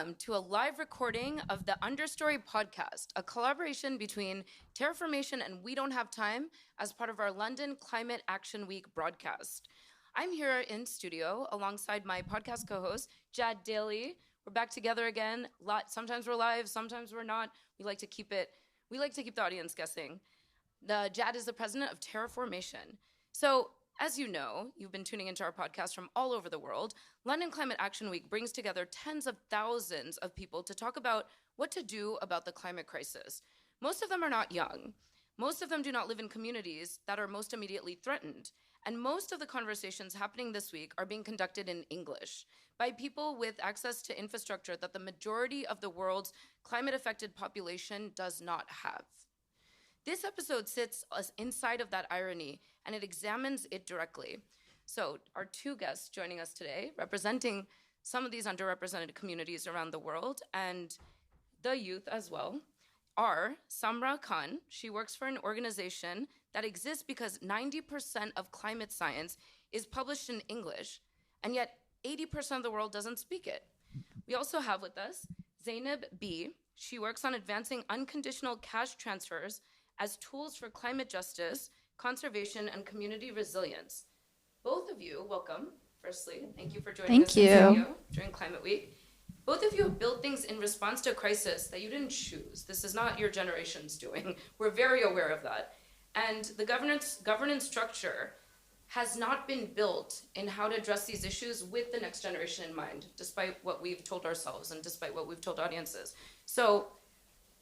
welcome to a live recording of the Understory podcast, a collaboration between Terraformation and We Don't Have Time as part of our London Climate Action Week broadcast. I'm here in studio alongside my podcast co-host, Jad Daly. We're back together again. Sometimes we're live, sometimes we're not. We like to keep the audience guessing. Jad is the president of Terraformation. So, as you know, you've been tuning into our podcast from all over the world. London Climate Action Week brings together tens of thousands of people to talk about what to do about the climate crisis. Most of them are not young. Most of them do not live in communities that are most immediately threatened. And most of the conversations happening this week are being conducted in English by people with access to infrastructure that the majority of the world's climate-affected population does not have. This episode sits inside of that irony, and it examines it directly. So our two guests joining us today, representing some of these underrepresented communities around the world and the youth as well, are Samra Khan. She works for an organization that exists because 90% of climate science is published in English, and yet 80% of the world doesn't speak it. We also have with us Zainab B. She works on advancing unconditional cash transfers as tools for climate justice, conservation, and community resilience. Both of you, welcome, firstly. Thank you for joining us in studio during Climate Week. Both of you have built things in response to a crisis that you didn't choose. This is not your generation's doing. We're very aware of that. And the governance structure has not been built in how to address these issues with the next generation in mind, despite what we've told ourselves and despite what we've told audiences. So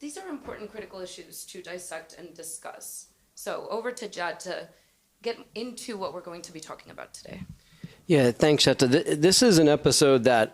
these are important critical issues to dissect and discuss. So over to Jad to get into what we're going to be talking about today. Yeah, thanks, Shetta. This is an episode that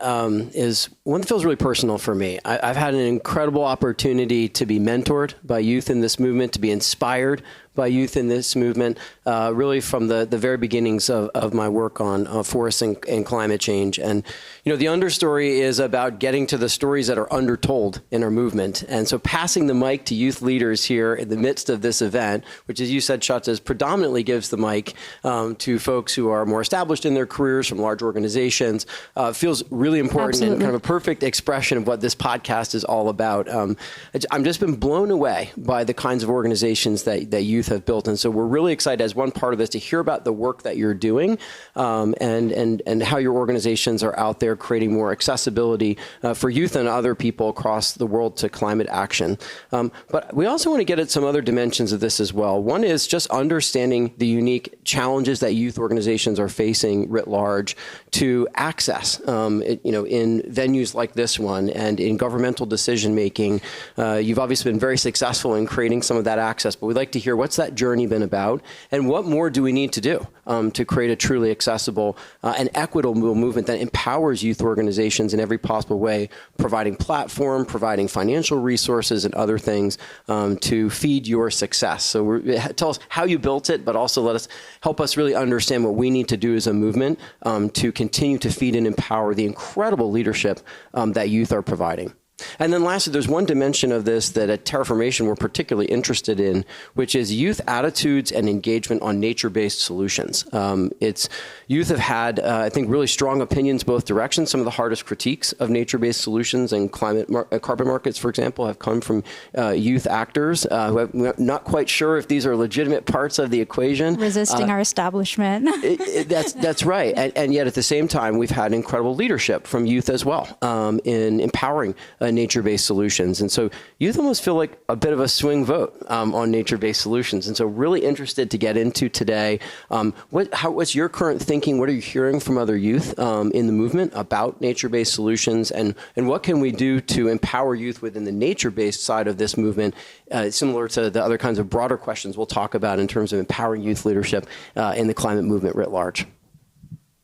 is one that feels really personal for me. I've had an incredible opportunity to be mentored by youth in this movement, to be inspired by youth in this movement, really from the very beginnings of my work on forests and climate change. And, you know, the Understory is about getting to the stories that are undertold in our movement. And so passing the mic to youth leaders here in the midst of this event, which, as you said, Shata, predominantly gives the mic to folks who are more established in their careers from large organizations, feels really important. Absolutely. And kind of a perfect expression of what this podcast is all about. I'm just been blown away by the kinds of organizations that youth have built. And so we're really excited as one part of this to hear about the work that you're doing and how your organizations are out there creating more accessibility for youth and other people across the world to climate action. But we also want to get at some other dimensions of this as well. One is just understanding the unique challenges that youth organizations are facing writ large to access, in venues like this one and in governmental decision making. You've obviously been very successful in creating some of that access, but we'd like to hear what's that journey been about and what more do we need to do to create a truly accessible and equitable movement that empowers youth organizations in every possible way, providing platform, providing financial resources and other things to feed your success. So tell us how you built it, but also help us really understand what we need to do as a movement to continue to feed and empower the incredible leadership that youth are providing. And then lastly, there's one dimension of this that at Terraformation we're particularly interested in, which is youth attitudes and engagement on nature-based solutions. Youth have had, I think, really strong opinions both directions. Some of the hardest critiques of nature-based solutions and carbon markets, for example, have come from youth actors who are not quite sure if these are legitimate parts of the equation. Resisting our establishment. That's right. And yet at the same time, we've had incredible leadership from youth as well in empowering nature-based solutions. And so youth almost feel like a bit of a swing vote on nature-based solutions. And so really interested to get into today, what's your current thinking? What are you hearing from other youth in the movement about nature-based solutions? And what can we do to empower youth within the nature-based side of this movement, similar to the other kinds of broader questions we'll talk about in terms of empowering youth leadership in the climate movement writ large?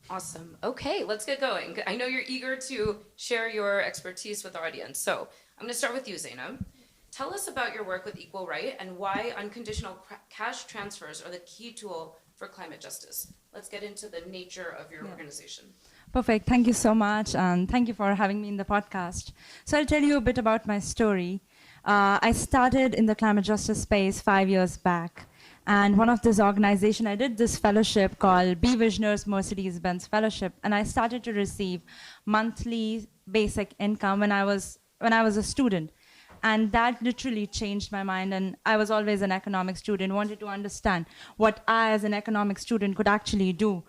Awesome. Okay, let's get going. I know you're eager to share your expertise with our audience. So I'm going to start with you, Zainab. Tell us about your work with Equal Right and why unconditional cash transfers are the key tool for climate justice. Let's get into the nature of your organization. Perfect. Thank you so much. And thank you for having me in the podcast. So I'll tell you a bit about my story. I started in the climate justice space 5 years back. And one of this organization, I did this fellowship called Be Visionaries Mercedes-Benz Fellowship, and I started to receive monthly basic income when I was a student. And that literally changed my mind. And I was always an economics student, wanted to understand what I, as an economics student, could actually do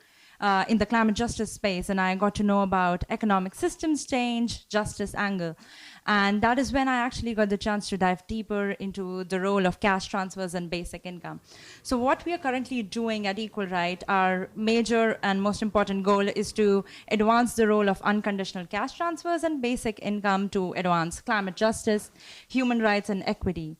in the climate justice space. And I got to know about economic systems change, justice angle. And that is when I actually got the chance to dive deeper into the role of cash transfers and basic income. So what we are currently doing at Equal Right, our major and most important goal is to advance the role of unconditional cash transfers and basic income to advance climate justice, human rights, and equity.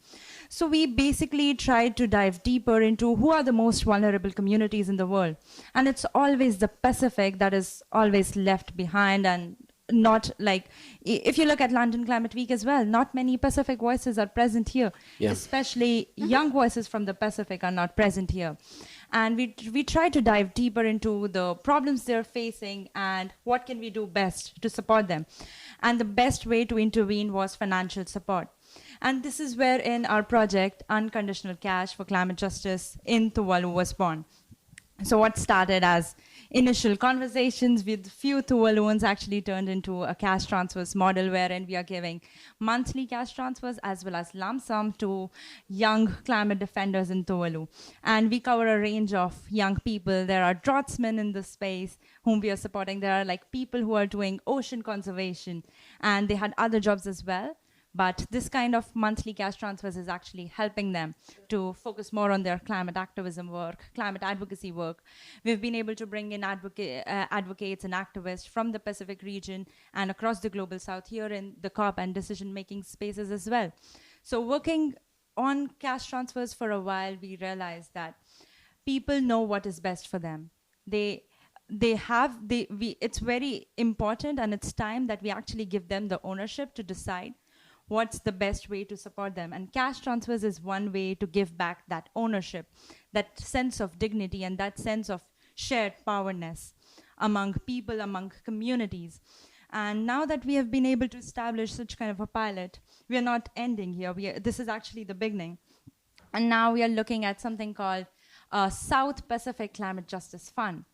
So we basically tried to dive deeper into who are the most vulnerable communities in the world. And it's always the Pacific that is always left behind, and not like, if you look at London Climate Week as well, not many Pacific voices are present here. Yeah. Especially young voices from the Pacific are not present here. And we try to dive deeper into the problems they're facing and what can we do best to support them. And the best way to intervene was financial support. And this is wherein our project, Unconditional Cash for Climate Justice in Tuvalu, was born. So what started as initial conversations with few Tuvaluans actually turned into a cash transfers model wherein we are giving monthly cash transfers as well as lump sum to young climate defenders in Tuvalu. And we cover a range of young people. There are droughtsmen in the space whom we are supporting. There are like people who are doing ocean conservation, and they had other jobs as well. But this kind of monthly cash transfers is actually helping them to focus more on their climate activism work, climate advocacy work. We've been able to bring in advocates and activists from the Pacific region and across the global south here in the COP and decision-making spaces as well. So working on cash transfers for a while, we realized that people know what is best for them. It's very important, and it's time that we actually give them the ownership to decide what's the best way to support them. And cash transfers is one way to give back that ownership, that sense of dignity, and that sense of shared powerness among people, among communities. And now that we have been able to establish such kind of a pilot, we are not ending here. This is actually the beginning. And now we are looking at something called South Pacific Climate Justice Fund.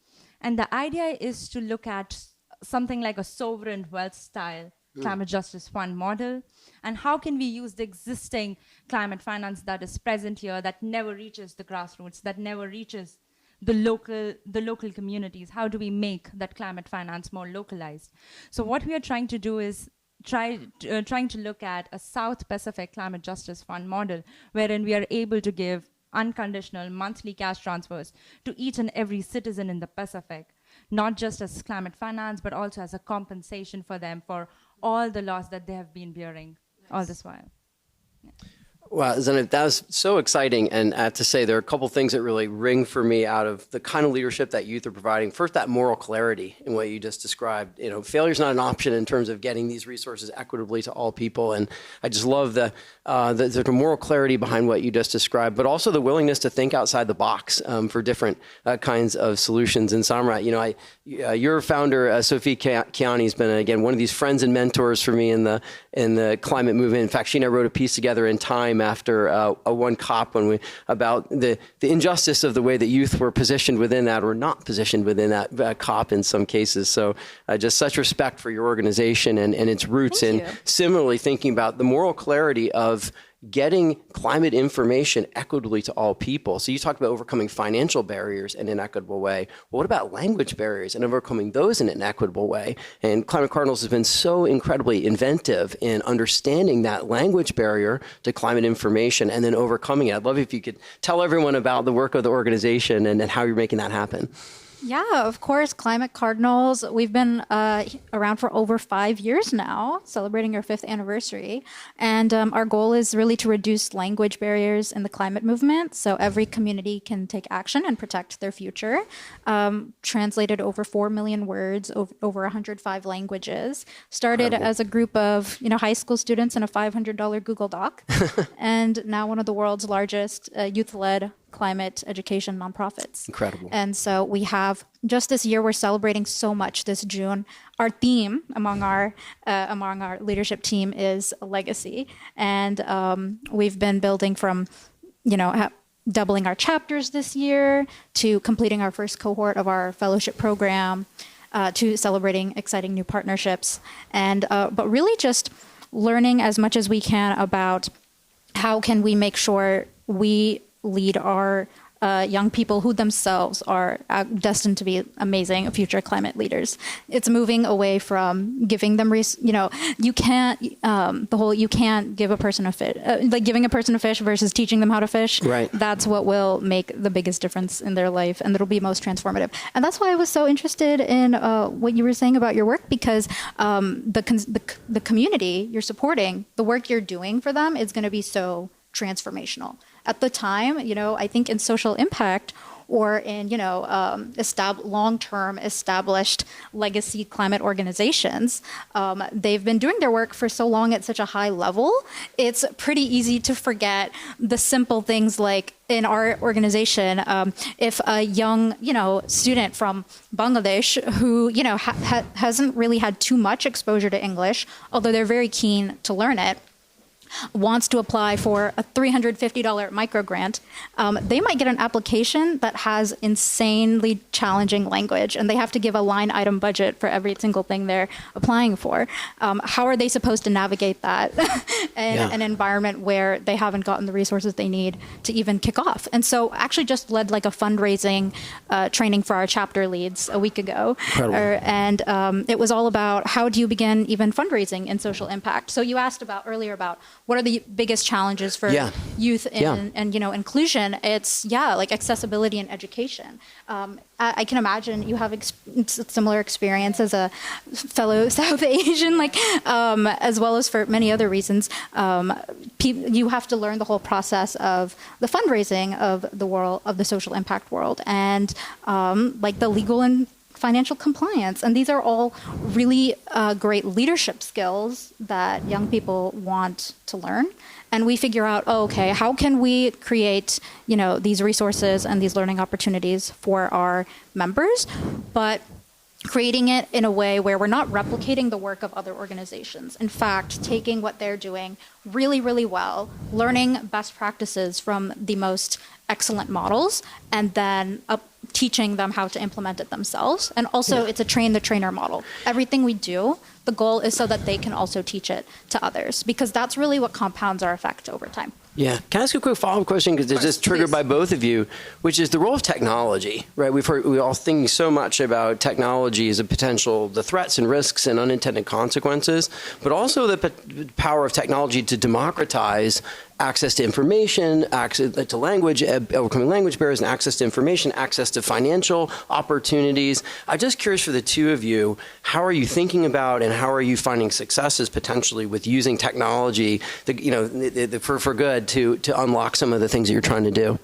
And the idea is to look at something like a sovereign wealth style climate justice fund model, and how can we use the existing climate finance that is present here, that never reaches the grassroots, that never reaches the local communities. How do we make that climate finance more localized? So what we are trying to do is trying to look at a South Pacific Climate Justice Fund model, wherein we are able to give unconditional monthly cash transfers to each and every citizen in the Pacific, not just as climate finance, but also as a compensation for them for all the loss that they have been bearing all this while. Yeah. Wow, Zeynep, that was so exciting. And I have to say, there are a couple things that really ring for me out of the kind of leadership that youth are providing. First, that moral clarity in what you just described. You know, failure is not an option in terms of getting these resources equitably to all people. And I just love the moral clarity behind what you just described, but also the willingness to think outside the box for different kinds of solutions. And Samrat, you know, your founder, Sophie Kiani, has been, again, one of these friends and mentors for me in the climate movement. In fact, she and I wrote a piece together in Time after a one COP about the injustice of the way that youth were positioned within that, or not positioned within that COP in some cases. So just such respect for your organization and its roots. Thank and you. Similarly, thinking about the moral clarity of getting climate information equitably to all people. So you talked about overcoming financial barriers in an equitable way. Well, what about language barriers and overcoming those in an equitable way? And Climate Cardinals has been so incredibly inventive in understanding that language barrier to climate information and then overcoming it. I'd love if you could tell everyone about the work of the organization and how you're making that happen. Yeah, of course. Climate Cardinals, we've been around for over 5 years now, celebrating our 5th anniversary. And our goal is really to reduce language barriers in the climate movement so every community can take action and protect their future. Translated over 4 million words, over 105 languages. Started Incredible. as a group of high school students in a $500 Google Doc. And now one of the world's largest youth-led climate education nonprofits. Incredible. And so we have, just this year, we're celebrating so much this June. Our theme among our leadership team is legacy. And we've been building from, doubling our chapters this year to completing our first cohort of our fellowship program. to celebrating exciting new partnerships. And but really just learning as much as we can about how can we make sure we lead our young people who themselves are destined to be amazing future climate leaders. It's moving away from giving them, you can't, you can't give a person a fish, like giving a person a fish versus teaching them how to fish. Right. That's what will make the biggest difference in their life, and that'll be most transformative. And that's why I was so interested in what you were saying about your work, because the community you're supporting, the work you're doing for them is going to be so transformational. At the time, I think in social impact or in, long-term established legacy climate organizations, they've been doing their work for so long at such a high level, it's pretty easy to forget the simple things like in our organization, if a young, student from Bangladesh who, hasn't really had too much exposure to English, although they're very keen to learn it, wants to apply for a $350 micro grant, they might get an application that has insanely challenging language, and they have to give a line item budget for every single thing they're applying for. How are they supposed to navigate that in an environment where they haven't gotten the resources they need to even kick off? And so actually just led like a fundraising training for our chapter leads a week ago. And it was all about how do you begin even fundraising in social impact. So you asked earlier about what are the biggest challenges for youth and inclusion? It's like accessibility and education. I can imagine you have similar experience as a fellow South Asian, as well as for many other reasons. You have to learn the whole process of the fundraising of the world, of the social impact world, and the legal and financial compliance. And these are all really great leadership skills that young people want to learn. And we figure out, how can we create, these resources and these learning opportunities for our members, but creating it in a way where we're not replicating the work of other organizations. In fact, taking what they're doing really, really well, learning best practices from the most excellent models, and then teaching them how to implement it themselves. And also, it's a train-the-trainer model. Everything we do, the goal is so that they can also teach it to others, because that's really what compounds our effect over time. Yeah. Can I ask you a quick follow-up question? Because it's just triggered by both of you, which is the role of technology, right? We're all thinking so much about technology as a potential, the threats and risks and unintended consequences, but also the power of technology to democratize access to information, access to language, overcoming language barriers, and access to information, access to financial opportunities. I'm just curious for the two of you, how are you thinking about and how are you finding successes potentially with using technology, for good to unlock some of the things that you're trying to do?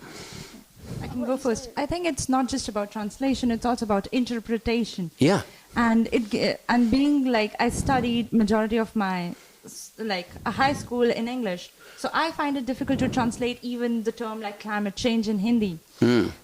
I can go first. I think it's not just about translation; it's also about interpretation. Yeah. And being I studied majority of my a high school in English. So I find it difficult to translate even the term like climate change in Hindi.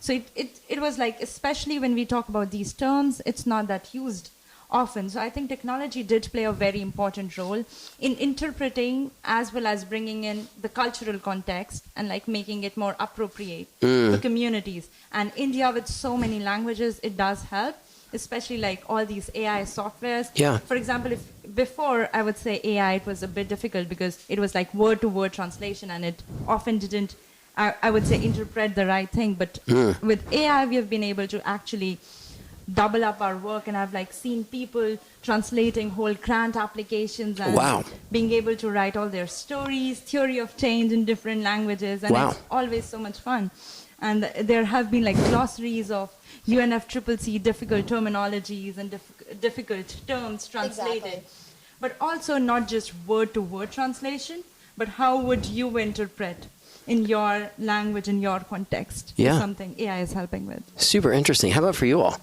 So it was especially when we talk about these terms, it's not that used often. So I think technology did play a very important role in interpreting as well as bringing in the cultural context and making it more appropriate to communities. And India with so many languages, it does help, especially all these AI softwares. Yeah. For example, if before I would say AI, it was a bit difficult because it was word-to-word translation, and it often didn't, I would say, interpret the right thing. But with AI, we have been able to actually double up our work, and I've seen people translating whole grant applications and being able to write all their stories, theory of change in different languages, and it's always so much fun. And there have been glossaries of UNFCCC difficult terminologies and difficult terms translated. Exactly. But also not just word-to-word translation, but how would you interpret in your language, in your context? Yeah. Something AI is helping with. Super interesting. How about for you all?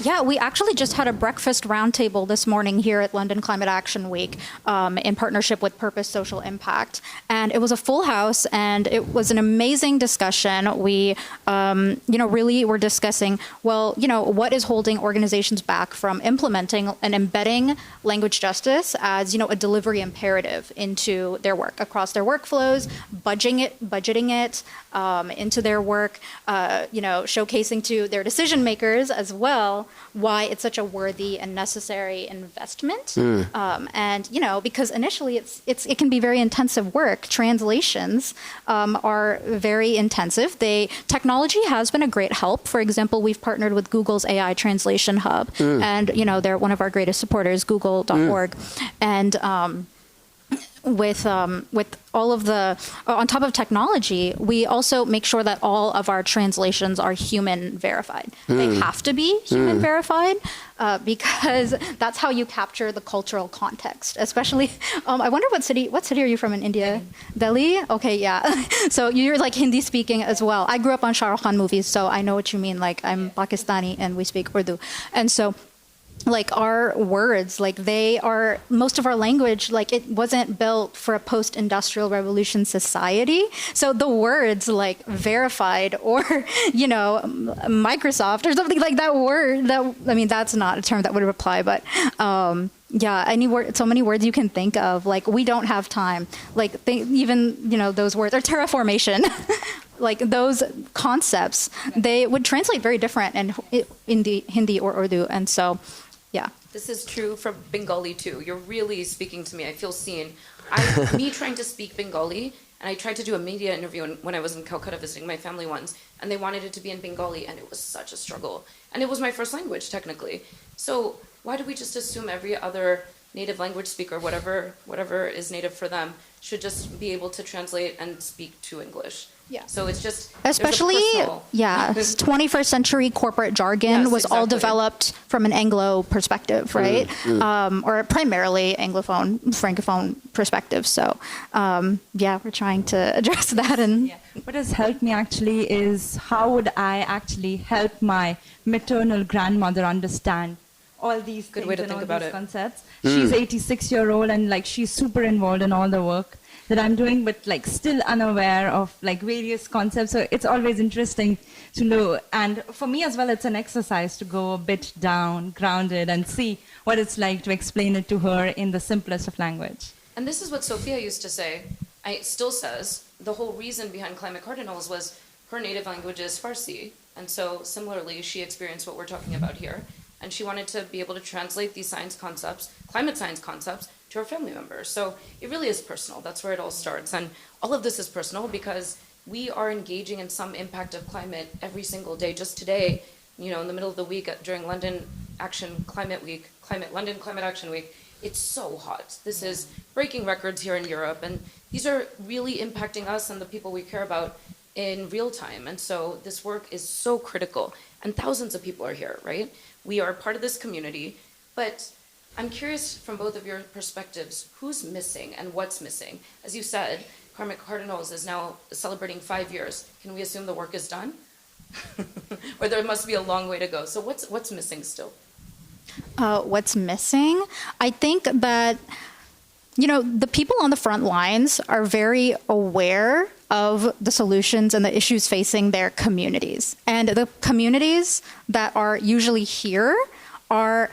Yeah, we actually just had a breakfast roundtable this morning here at London Climate Action Week in partnership with Purpose Social Impact. And it was a full house, and it was an amazing discussion. We, really were discussing, what is holding organizations back from implementing and embedding language justice as, a delivery imperative into their work, across their workflows, budgeting budgeting it into their work, showcasing to their decision makers as well why it's such a worthy and necessary investment. And because initially it can be very intensive work. Translations are very intensive. Technology has been a great help. For example, we've partnered with Google's AI Translation Hub, and they're one of our greatest supporters, Google.org, and with all of the on top of technology, we also make sure that all of our translations are human verified. They have to be human verified because that's how you capture the cultural context. Especially, I wonder what city are you from in India? Delhi. Okay, yeah. So you're like Hindi speaking as well. I grew up on Shah Rukh Khan movies, so I know what you mean. Like I'm Pakistani and we speak Urdu, and so. Like our words, like they are, most of our language, like it wasn't built for a post-industrial revolution society. So the words like verified or, Microsoft or something like that word, that's not a term that would apply, but any word, so many words you can think of, like we don't have time. Like those words, or terraformation. Like those concepts, they would translate very different in the Hindi or Urdu. And so, yeah. This is true for Bengali too. You're really speaking to me. I feel seen. Me trying to speak Bengali, and I tried to do a media interview when I was in Calcutta visiting my family once, and they wanted it to be in Bengali, and it was such a struggle. And it was my first language, technically. So why do we just assume every other native language speaker, whatever is native for them, should just be able to translate and speak to English? Yeah. So it's just especially 21st century corporate jargon was all developed from an Anglo perspective, right? Or primarily Anglophone, Francophone perspective. So we're trying to address that. And what has helped me actually is how would I actually help my maternal grandmother understand all these Good things way to and think all about these it. concepts. She's 86-year-old and like she's super involved in all the work that I'm doing, but like still unaware of like various concepts. So it's always interesting to know. And for me as well, it's an exercise to go a bit down, grounded, and see what it's like to explain it to her in the simplest of language. And this is what Sophia used to say, still says, the whole reason behind Climate Cardinals was her native language is Farsi. And so similarly, she experienced what we're talking about here. And she wanted to be able to translate these science concepts, climate science concepts, to her family members. So it really is personal. That's where it all starts. And all of this is personal because we are engaging in some impact of climate every single day. Just today, in the middle of the week during London London Climate Action Week, it's so hot. This is breaking records here in Europe. And these are really impacting us and the people we care about in real time. And so this work is so critical. And thousands of people are here, right? We are part of this community. But I'm curious from both of your perspectives, who's missing and what's missing? As you said, Climate Cardinals is now celebrating 5 years. Can we assume the work is done? Or there must be a long way to go. So what's missing still? What's missing? I think that, the people on the front lines are very aware of the solutions and the issues facing their communities. And the communities that are usually here are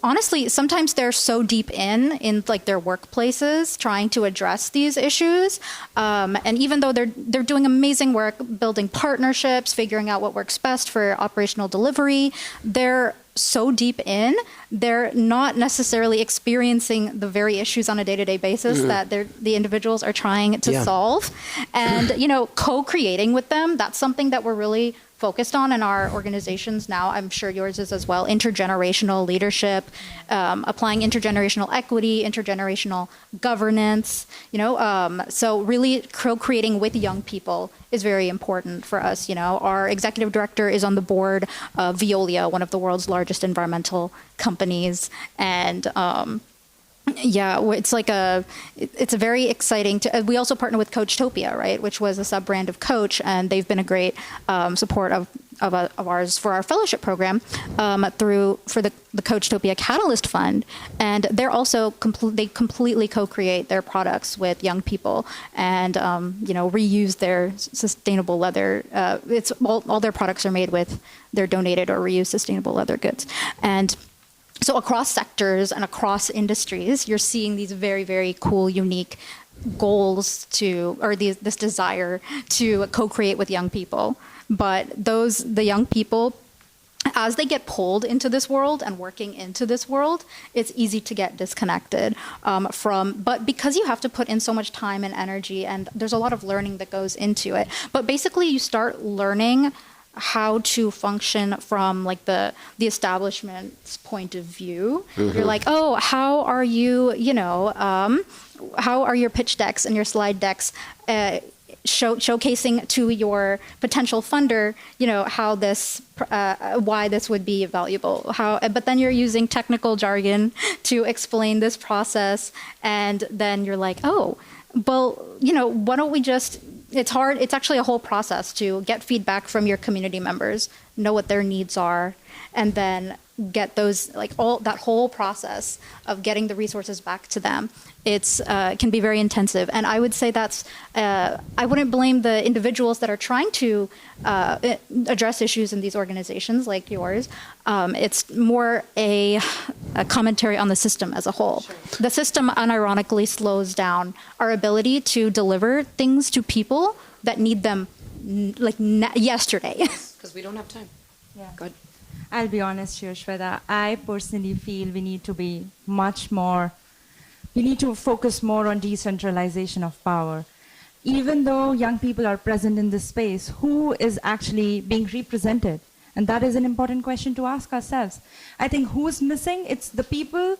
honestly, sometimes they're so deep in like their workplaces trying to address these issues. And even though they're doing amazing work, building partnerships, figuring out what works best for operational delivery, they're so deep in, they're not necessarily experiencing the very issues on a day-to-day basis that the individuals are trying to solve. And, co-creating with them, that's something that we're really focused on in our organizations now. I'm sure yours is as well. Intergenerational leadership, applying intergenerational equity, intergenerational governance, so really co-creating with young people is very important for us. Our executive director is on the board of Veolia, one of the world's largest environmental companies. And it's a very exciting. We also partner with Coachtopia, right, which was a sub brand of Coach, and they've been a great support of ours for our fellowship program for the Coachtopia Catalyst Fund, and they're also they completely co-create their products with young people and reuse their sustainable leather. It's all their products are made with their donated or reused sustainable leather goods, and so across sectors and across industries, you're seeing these very, very cool, unique goals or this desire to co-create with young people. But the young people, as they get pulled into this world and working into this world, it's easy to get disconnected but because you have to put in so much time and energy, and there's a lot of learning that goes into it. But basically you start learning how to function from like the establishment's point of view. You're like, oh, how are you, how are your pitch decks and your slide decks showcasing to your potential funder, how why this would be valuable. But then you're using technical jargon to explain this process, and then you're like, oh, well, why don't we just? It's hard. It's actually a whole process to get feedback from your community members, know what their needs are, and then get those, that whole process of getting the resources back to them. It's can be very intensive, and I would say that's I wouldn't blame the individuals that are trying to address issues in these organizations like yours. It's more a commentary on the system as a whole. Sure. The system unironically slows down our ability to deliver things to people that need them yesterday. Because we don't have time. Yeah. Good. I'll be honest here, Shweta. I personally feel we need to be we need to focus more on decentralization of power. Even though young people are present in this space, who is actually being represented? And that is an important question to ask ourselves. I think who's missing? It's the people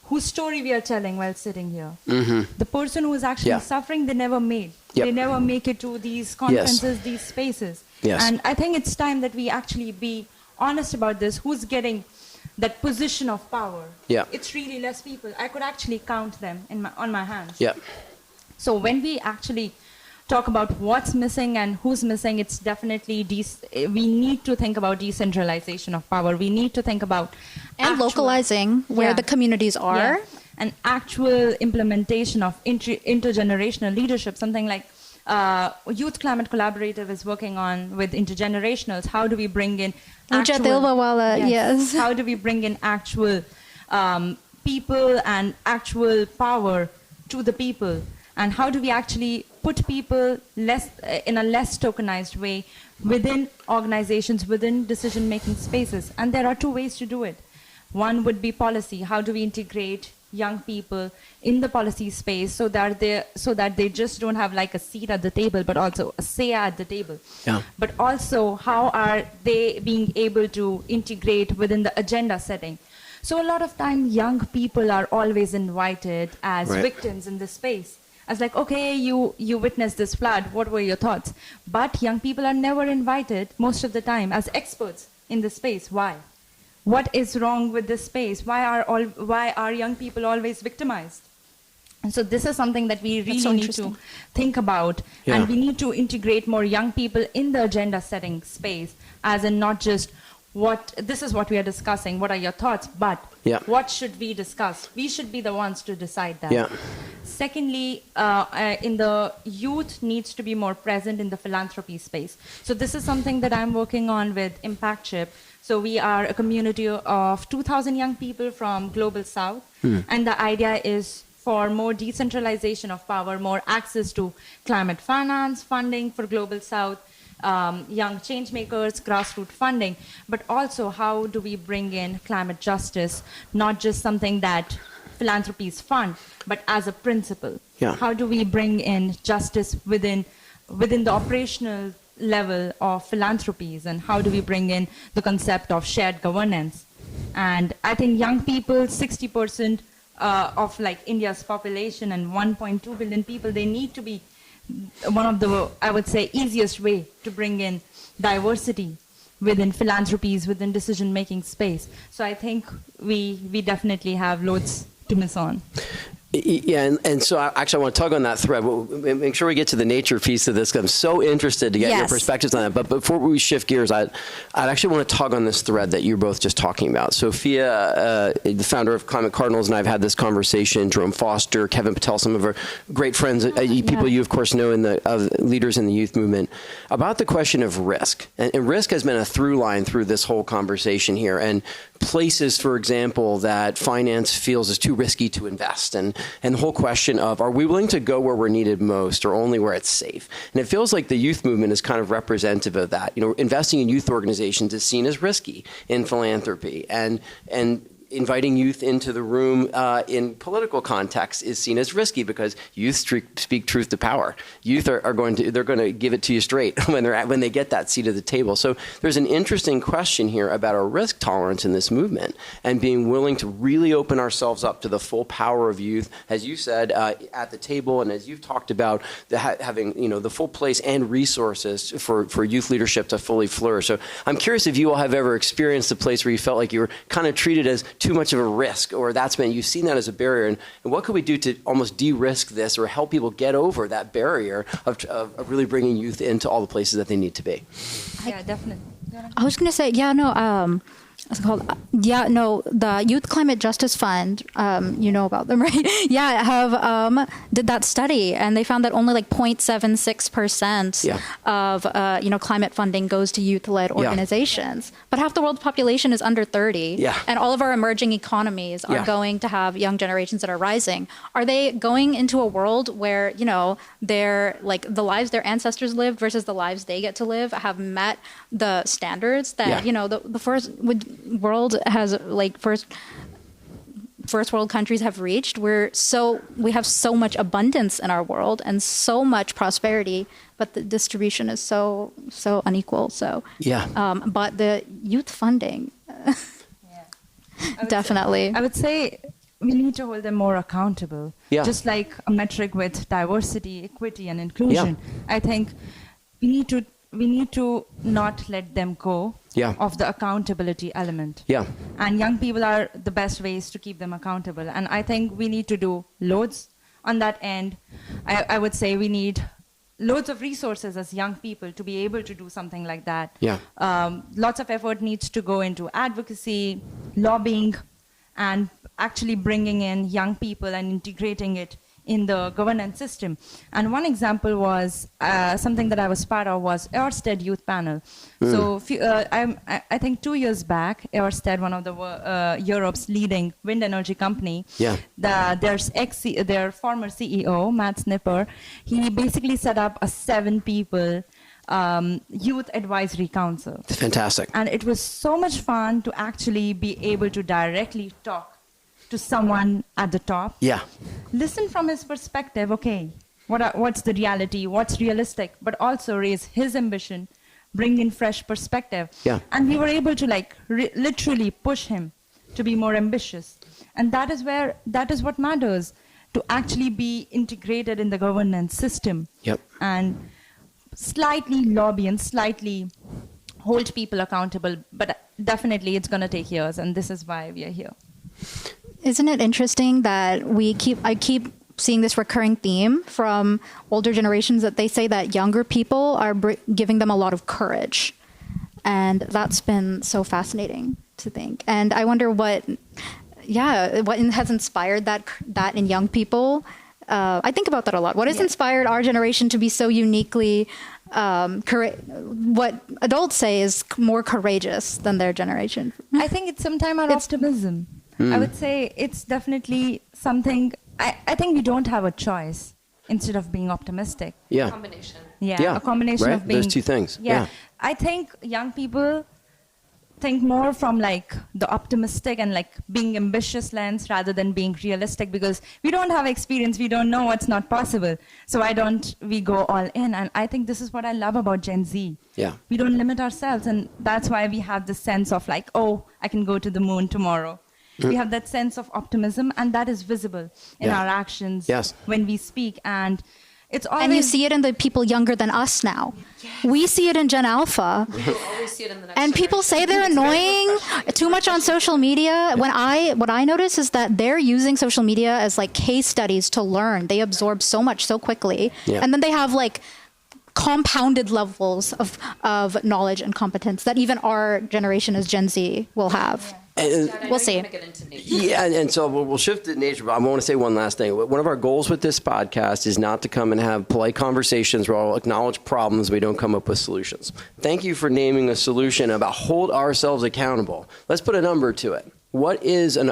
whose story we are telling while sitting here. Mm-hmm. The person who is actually suffering, they never made. Yep. They never make it to these conferences, these spaces. Yes. And I think it's time that we actually be honest about this. Who's getting that position of power? Yeah. It's really less people. I could actually count them on my hands. Yeah. So when we actually talk about what's missing and who's missing, it's definitely we need to think about decentralization of power. We need to think about localizing where the communities are. And actual implementation of intergenerational leadership, something like Youth Climate Collaborative is working on with intergenerationals. How do we bring in yes. How do we bring in actual people and actual power to the people? And how do we actually put people in a less tokenized way within organizations, within decision-making spaces? And there are two ways to do it. One would be policy. How do we integrate young people in the policy space so that they just don't have like a seat at the table, but also a say at the table? Yeah. But also, how are they being able to integrate within the agenda setting? So a lot of time, young people are always invited as victims in this space. As like, okay, you witnessed this flood, what were your thoughts? But young people are never invited most of the time as experts in the space. Why? What is wrong with this space? Why are young people always victimized? And so this is something that we really need to think about. Yeah. And we need to integrate more young people in the agenda setting space, as in not just this is what we are discussing, what are your thoughts, but what should we discuss? We should be the ones to decide that. Yeah. Secondly, in the youth needs to be more present in the philanthropy space. So this is something that I'm working on with ImpactShip. So we are a community of 2,000 young people from Global South. And the idea is for more decentralization of power, more access to climate finance, funding for Global South, young change makers, grassroots funding, but also how do we bring in climate justice, not just something that philanthropies fund, but as a principle. Yeah. How do we bring in justice within the operational level of philanthropies, and how do we bring in the concept of shared governance? And I think young people, 60% of like India's population and 1.2 billion people, they need to be one of the, I would say, easiest way to bring in diversity within philanthropies, within decision-making space. So I think we definitely have loads to miss on. Yeah, and so I want to tug on that thread. We'll make sure we get to the nature piece of this, because I'm so interested to get your perspectives on that. But before we shift gears, I'd actually want to tug on this thread that you're both just talking about. Sophia, the founder of Climate Cardinals, and I've had this conversation, Jerome Foster, Kevin Patel, some of our great friends, people you, of course, know leaders in the youth movement, about the question of risk. And risk has been a through line through this whole conversation here. And places, for example, that finance feels is too risky to invest, and the whole question of, are we willing to go where we're needed most or only where it's safe? And it feels like the youth movement is kind of representative of that. Investing in youth organizations is seen as risky in philanthropy, and inviting youth into the room in political context is seen as risky because youth speak truth to power. Youth are going to give it to you straight when they get that seat at the table. So there's an interesting question here about our risk tolerance in this movement and being willing to really open ourselves up to the full power of youth, as you said, at the table, and as you've talked about having the full place and resources for youth leadership to fully flourish. So I'm curious if you all have ever experienced a place where you felt like you were kind of treated as too much of a risk, or you've seen that as a barrier, and what could we do to almost de-risk this or help people get over that barrier of really bringing youth into all the places that they need to be? Yeah, definitely. I was going to say, what's it called? The Youth Climate Justice Fund, you know about them, right? Have did that study, and they found that only like 0.76% of climate funding goes to youth-led organizations. But half the world's population is under 30, and all of our emerging economies are going to have young generations that are rising. Are they going into a world where they're like the lives their ancestors lived versus the lives they get to live have met the standards that the first world has first world countries have reached? We have so much abundance in our world and so much prosperity, but the distribution is so unequal. So but the youth funding, definitely. I would say we need to hold them more accountable. Just like a metric with diversity, equity, and inclusion. I think we need to not let them go of the accountability element. And young people are the best ways to keep them accountable. And I think we need to do loads on that end. I would say we need loads of resources as young people to be able to do something like that. Lots of effort needs to go into advocacy, lobbying, and actually bringing in young people and integrating it in the governance system. And one example was something that I was part of was Ørsted Youth Panel. So I think 2 years back, Ørsted, one of the Europe's leading wind energy company, their former CEO, Matt Snipper, he basically set up a 7-people youth advisory council. Fantastic. And it was so much fun to actually be able to directly talk to someone at the top. Listen from his perspective, okay, what's the reality, what's realistic, but also raise his ambition, bring in fresh perspective. And we were able to literally push him to be more ambitious. And that is what matters, to actually be integrated in the governance system. And slightly lobby and slightly hold people accountable, but definitely it's going to take years, and this is why we are here. Isn't it interesting that I keep seeing this recurring theme from older generations that they say that younger people are giving them a lot of courage. And that's been so fascinating to think. And I wonder what has inspired that in young people. I think about that a lot. What has inspired our generation to be so uniquely, what adults say is more courageous than their generation? I think it's sometimes our optimism. I would say it's definitely something, I think we don't have a choice instead of being optimistic. A combination. A combination of being... Those two things. I think young people think more from the optimistic and being ambitious lens rather than being realistic, because we don't have experience, we don't know what's not possible. So why don't we go all in? And I think this is what I love about Gen Z. We don't limit ourselves, and that's why we have this sense of I can go to the moon tomorrow. We have that sense of optimism, and that is visible in our actions when we speak. And it's always... And you see it in the people younger than us now. We see it in Gen Alpha. We will always see it in the next And people say they're annoying, too much on social media. What I notice is that they're using social media as case studies to learn. They absorb so much so quickly. And then they have compounded levels of knowledge and competence that even our generation as Gen Z will have. We'll see. Yeah, and so we'll shift to nature, but I want to say one last thing. One of our goals with this podcast is not to come and have polite conversations where I'll acknowledge problems, we don't come up with solutions. Thank you for naming a solution about hold ourselves accountable. Let's put a number to it. What is an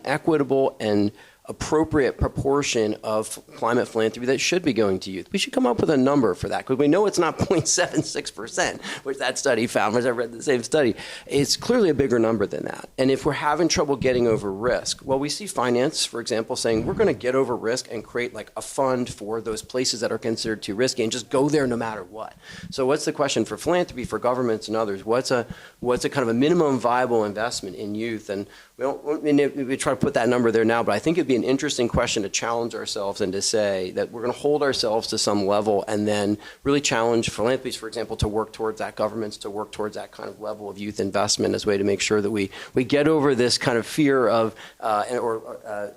equitable and appropriate proportion of climate philanthropy that should be going to youth? We should come up with a number for that, because we know it's not 0.76%, which that study found, which I read the same study. It's clearly a bigger number than that. And if we're having trouble getting over risk, well, we see finance, for example, saying we're going to get over risk and create like a fund for those places that are considered too risky and just go there no matter what. So what's the question for philanthropy, for governments and others? What's a kind of a minimum viable investment in youth? And we try to put that number there now, but I think it'd be an interesting question to challenge ourselves and to say that we're going to hold ourselves to some level and then really challenge philanthropies, for example, to work towards that, governments to work towards that kind of level of youth investment as a way to make sure that we get over this kind of fear of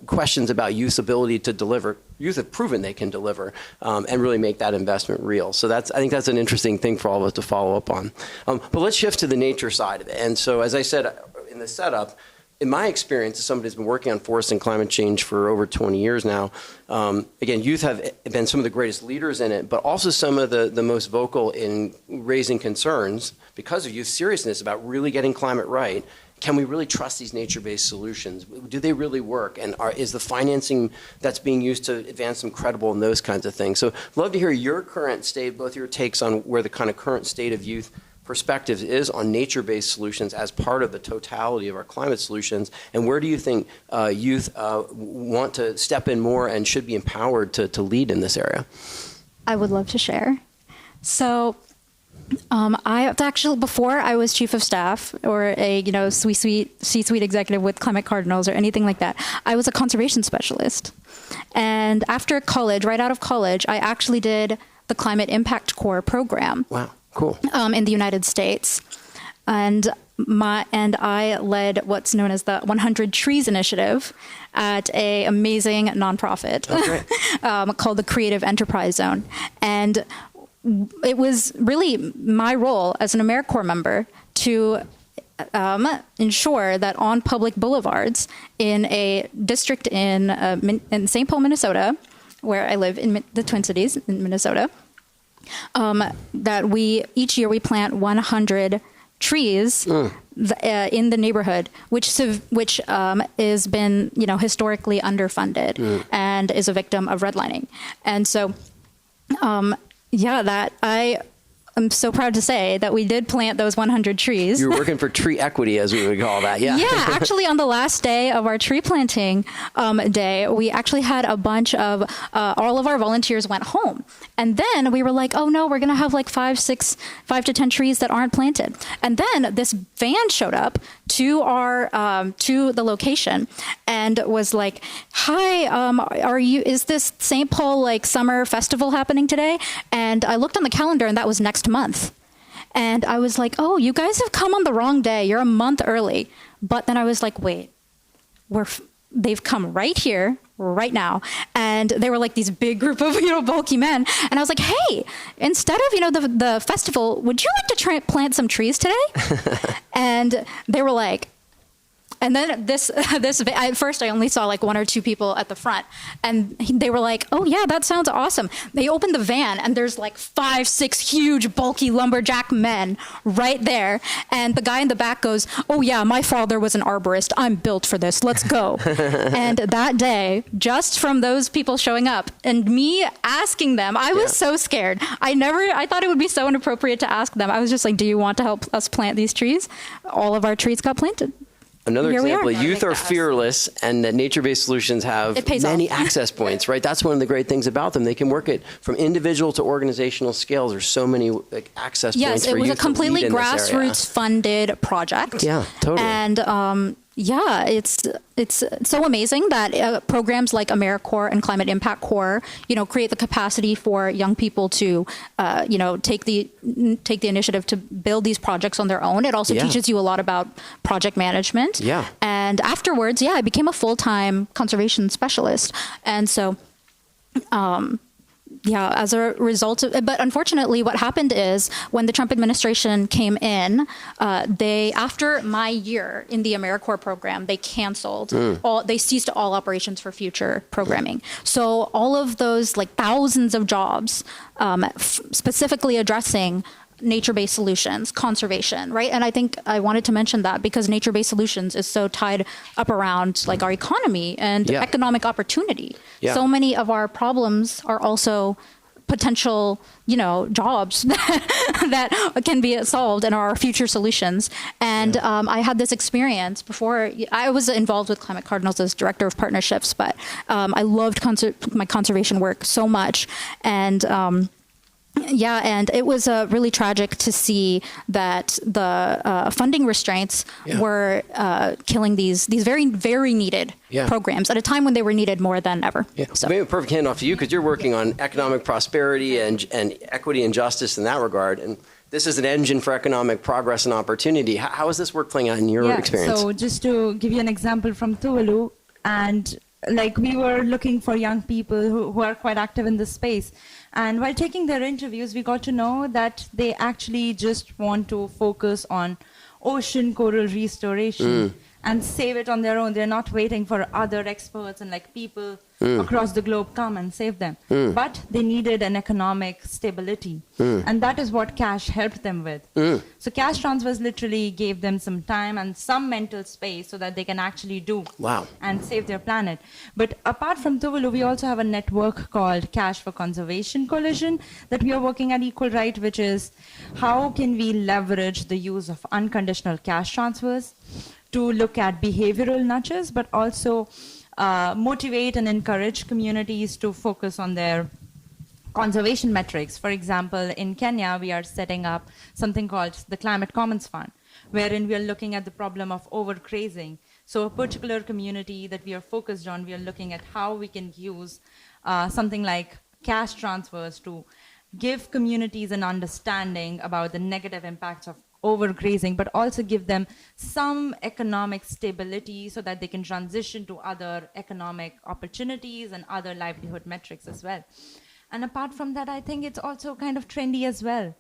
questions about youth's ability to deliver. Youth have proven they can deliver and really make that investment real. So I think that's an interesting thing for all of us to follow up on. But let's shift to the nature side of it. And so, as I said in the setup, in my experience, as somebody who's been working on forest and climate change for over 20 years now, again, youth have been some of the greatest leaders in it, but also some of the most vocal in raising concerns because of youth seriousness about really getting climate right. Can we really trust these nature-based solutions? Do they really work? And is the financing that's being used to advance them credible and those kinds of things? So I'd love to hear your current state, both your takes on where the kind of current state of youth perspective is on nature-based solutions as part of the totality of our climate solutions, and where do you think youth want to step in more and should be empowered to lead in this area? I would love to share. So I actually, before I was chief of staff or a C-suite executive with Climate Cardinals or anything like that, I was a conservation specialist. And after college, right out of college, I actually did the Climate Impact Corps program. Wow. Cool. In the United States. And I led what's known as the 100 Trees Initiative at an amazing nonprofit called the Creative Enterprise Zone. And it was really my role as an AmeriCorps member to ensure that on public boulevards in a district in St. Paul, Minnesota, where I live in the Twin Cities in Minnesota, that each year we plant 100 trees in the neighborhood, which has been historically underfunded and is a victim of redlining. And so, I'm so proud to say that we did plant those 100 trees. You were working for tree equity, as we would call that, yeah. Yeah, actually on the last day of our tree planting day, we actually had a bunch of, all of our volunteers went home. And then we were like, oh no, we're going to have like 5 to 10 trees that aren't planted. And then this van showed up to the location and was like, hi, is this St. Paul like summer festival happening today? And I looked on the calendar and that was next month. And I was like, oh, you guys have come on the wrong day. You're a month early. But then I was like, wait, they've come right here, right now. And they were like these big group of, bulky men. And I was like, hey, instead of, the festival, would you like to plant some trees today? And they were like, and then at first I only saw like 1 or 2 people at the front, and they were like, oh yeah, that sounds awesome. They opened the van and there's like 5, 6 huge bulky lumberjack men right there. And the guy in the back goes, oh yeah, my father was an arborist. I'm built for this. Let's go. And that day, just from those people showing up and me asking them, I was so scared. I thought it would be so inappropriate to ask them. I was just like, do you want to help us plant these trees? All of our trees got planted. Another example, youth are fearless, and that nature-based solutions have many access points, right? That's one of the great things about them. They can work it from individual to organizational scales. There's so many access points for youth to lead in this area. Yes, it was a completely grassroots-funded project. Yeah, totally. And it's so amazing that programs like AmeriCorps and Climate Impact Corps, create the capacity for young people to, take the initiative to build these projects on their own. It also teaches you a lot about project management. Yeah. And afterwards, I became a full-time conservation specialist. And so, Yeah, as a result of, but unfortunately, what happened is when the Trump administration came in, after my year in the AmeriCorps program, they canceled they ceased all operations for future programming. So all of those like thousands of jobs, specifically addressing nature-based solutions, conservation, right? And I think I wanted to mention that because nature-based solutions is so tied up around like our economy and economic opportunity. Yeah. So many of our problems are also potential, jobs that can be solved and are our future solutions. And I had this experience before. I was involved with Climate Cardinals as director of partnerships, but I loved my conservation work so much. And and it was really tragic to see that the funding restraints were killing these very, very needed programs at a time when they were needed more than ever. Yeah. So maybe a perfect handoff to you because you're working on economic prosperity and equity and justice in that regard. And this is an engine for economic progress and opportunity. How is this work playing out in your experience? So just to give you an example from Tuvalu, and like we were looking for young people who are quite active in this space. And while taking their interviews, we got to know that they actually just want to focus on ocean coral restoration and save it on their own. They're not waiting for other experts and like people across the globe come and save them. But they needed an economic stability. And that is what cash helped them with. So cash transfers literally gave them some time and some mental space so that they can actually do and save their planet. But apart from Tuvalu, we also have a network called Cash for Conservation Coalition that we are working at Equal Right, which is how can we leverage the use of unconditional cash transfers to look at behavioral nudges, but also motivate and encourage communities to focus on their conservation metrics. For example, in Kenya, we are setting up something called the Climate Commons Fund, wherein we are looking at the problem of overgrazing. So a particular community that we are focused on, we are looking at how we can use something like cash transfers to give communities an understanding about the negative impacts of overgrazing, but also give them some economic stability so that they can transition to other economic opportunities and other livelihood metrics as well. And apart from that, I think it's also kind of trendy as well.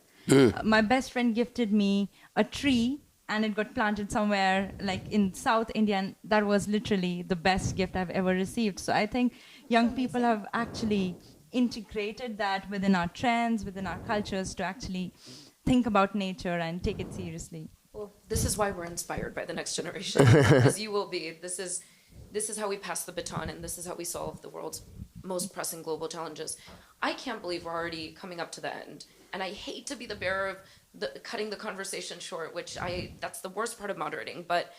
My best friend gifted me a tree and it got planted somewhere like in South India, and that was literally the best gift I've ever received. So I think young people have actually integrated that within our trends, within our cultures to actually think about nature and take it seriously. Well, this is why we're inspired by the next generation, because you will be. This is how we pass the baton, and this is how we solve the world's most pressing global challenges. I can't believe we're already coming up to the end, and I hate to be the bearer of cutting the conversation short, that's the worst part of moderating, but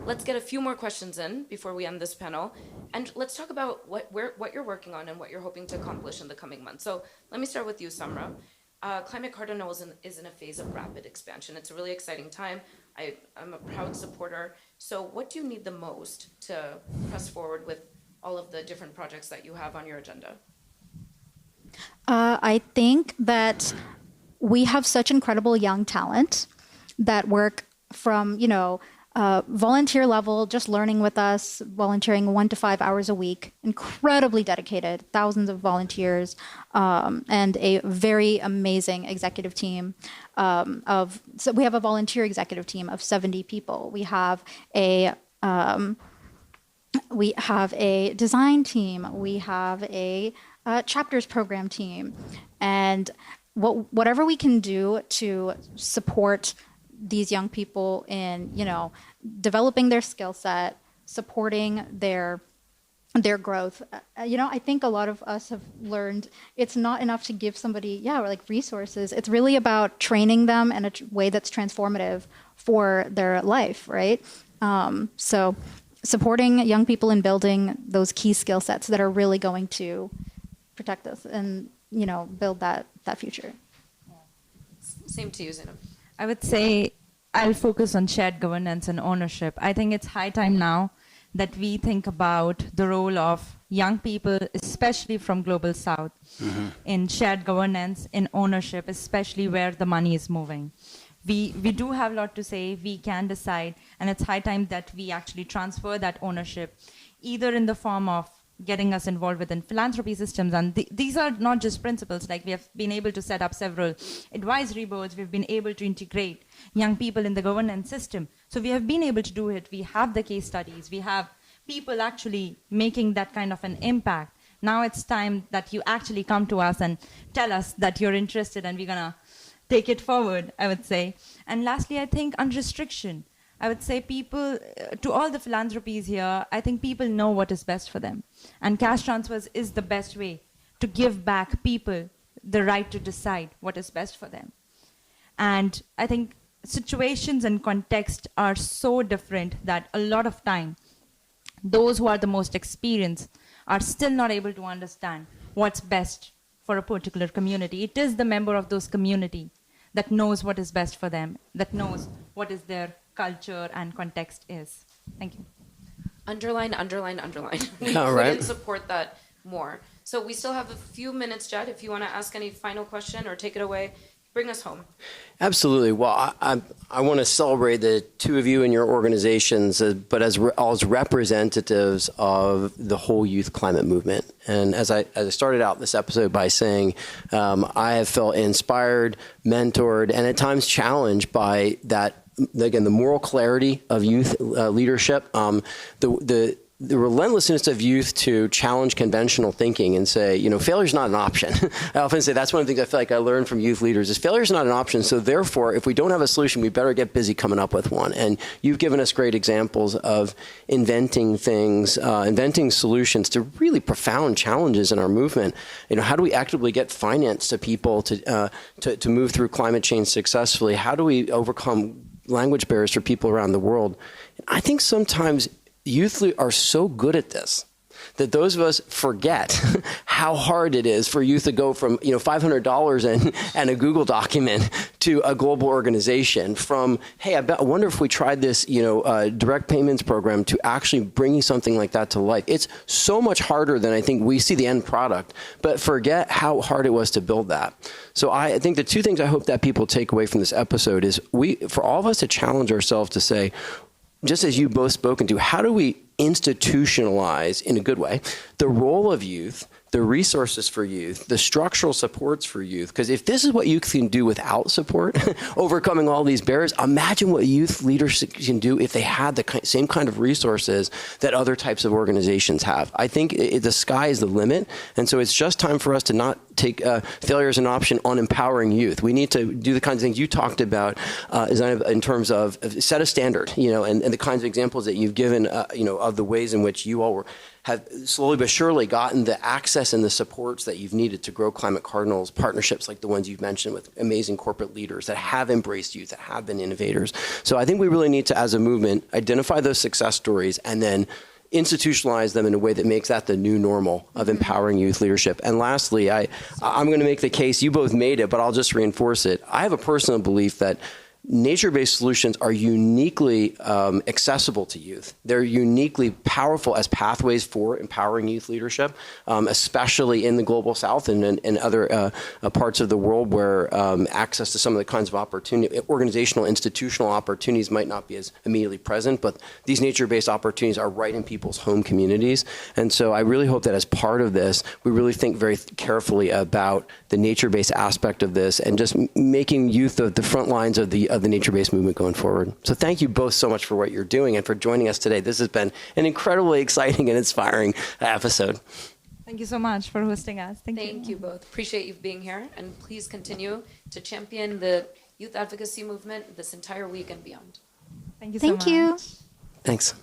let's get a few more questions in before we end this panel, and let's talk about what you're working on and what you're hoping to accomplish in the coming months. So let me start with you, Samra. Climate Cardinals is in a phase of rapid expansion. It's a really exciting time. I'm a proud supporter. So what do you need the most to press forward with all of the different projects that you have on your agenda? I think that we have such incredible young talent that work from, volunteer level, just learning with us, volunteering 1 to 5 hours a week, incredibly dedicated, thousands of volunteers, and a very amazing executive team so we have a volunteer executive team of 70 people. We have a design team. We have a chapters program team, and whatever we can do to support these young people in, developing their skill set, supporting their growth. I think a lot of us have learned it's not enough to give somebody, resources. It's really about training them in a way that's transformative for their life, right? So supporting young people in building those key skill sets that are really going to protect us and, build that future. Same to you, Zainab. I would say I'll focus on shared governance and ownership. I think it's high time now that we think about the role of young people, especially from Global South, in shared governance, in ownership, especially where the money is moving. We do have a lot to say, we can decide, and it's high time that we actually transfer that ownership, either in the form of getting us involved within philanthropy systems. And these are not just principles. Like, we have been able to set up several advisory boards. We've been able to integrate young people in the governance system. So we have been able to do it. We have the case studies. We have people actually making that kind of an impact. Now it's time that you actually come to us and tell us that you're interested, and we're going to take it forward, I would say. And lastly, I think on restriction, I would say people, to all the philanthropies here, I think people know what is best for them. And cash transfers is the best way to give back people the right to decide what is best for them. And I think situations and context are so different that a lot of time, those who are the most experienced are still not able to understand what's best for a particular community. It is the member of those community that knows what is best for them, that knows what is their country and context is. Thank you. Underline, underline, underline. We All right. couldn't support that more. So we still have a few minutes, Jed, if you want to ask any final question or take it away. Bring us home. Absolutely. Well, I want to celebrate the two of you and your organizations, but as representatives of the whole youth climate movement. And as I started out this episode by saying, I have felt inspired, mentored, and at times challenged by that, again, the moral clarity of youth leadership, the relentlessness of youth to challenge conventional thinking and say, failure is not an option. I often say that's one of the things I feel like I learned from youth leaders is failure is not an option. So therefore, if we don't have a solution, we better get busy coming up with one. And you've given us great examples of inventing things, inventing solutions to really profound challenges in our movement. How do we actively get finance to people to move through climate change successfully? How do we overcome language barriers for people around the world? I think sometimes youth are so good at this that those of us forget how hard it is for youth to go from $500 and a Google document to a global organization. From, hey, I wonder if we tried this direct payments program to actually bringing something like that to life. It's so much harder than I think we see the end product, but forget how hard it was to build that. So I think the two things I hope that people take away from this episode is for all of us to challenge ourselves to say, just as you both spoken to, how do we institutionalize, in a good way, the role of youth, the resources for youth, the structural supports for youth? Because if this is what youth can do without support, overcoming all these barriers, imagine what youth leaders can do if they had the same kind of resources that other types of organizations have. I think the sky is the limit, and so it's just time for us to not take failure as an option on empowering youth. We need to do the kinds of things you talked about in terms of set a standard, and the kinds of examples that you've given, of the ways in which you all have slowly but surely gotten the access and the supports that you've needed to grow Climate Cardinals, partnerships like the ones you've mentioned with amazing corporate leaders that have embraced youth, that have been innovators. So I think we really need to, as a movement, identify those success stories and then institutionalize them in a way that makes that the new normal of empowering youth leadership. And lastly, I'm going to make the case, you both made it, but I'll just reinforce it. I have a personal belief that nature-based solutions are uniquely accessible to youth. They're uniquely powerful as pathways for empowering youth leadership, especially in the global south and in other parts of the world where access to some of the kinds of organizational, institutional opportunities might not be as immediately present, but these nature-based opportunities are right in people's home communities. And so I really hope that as part of this, we really think very carefully about the nature-based aspect of this and just making youth the front lines of the nature-based movement going forward. So thank you both so much for what you're doing and for joining us today. This has been an incredibly exciting and inspiring episode. Thank you so much for hosting us. Thank you both. Appreciate you being here, and please continue to champion the youth advocacy movement this entire week and beyond. Thank you so much. Thank you. Thanks.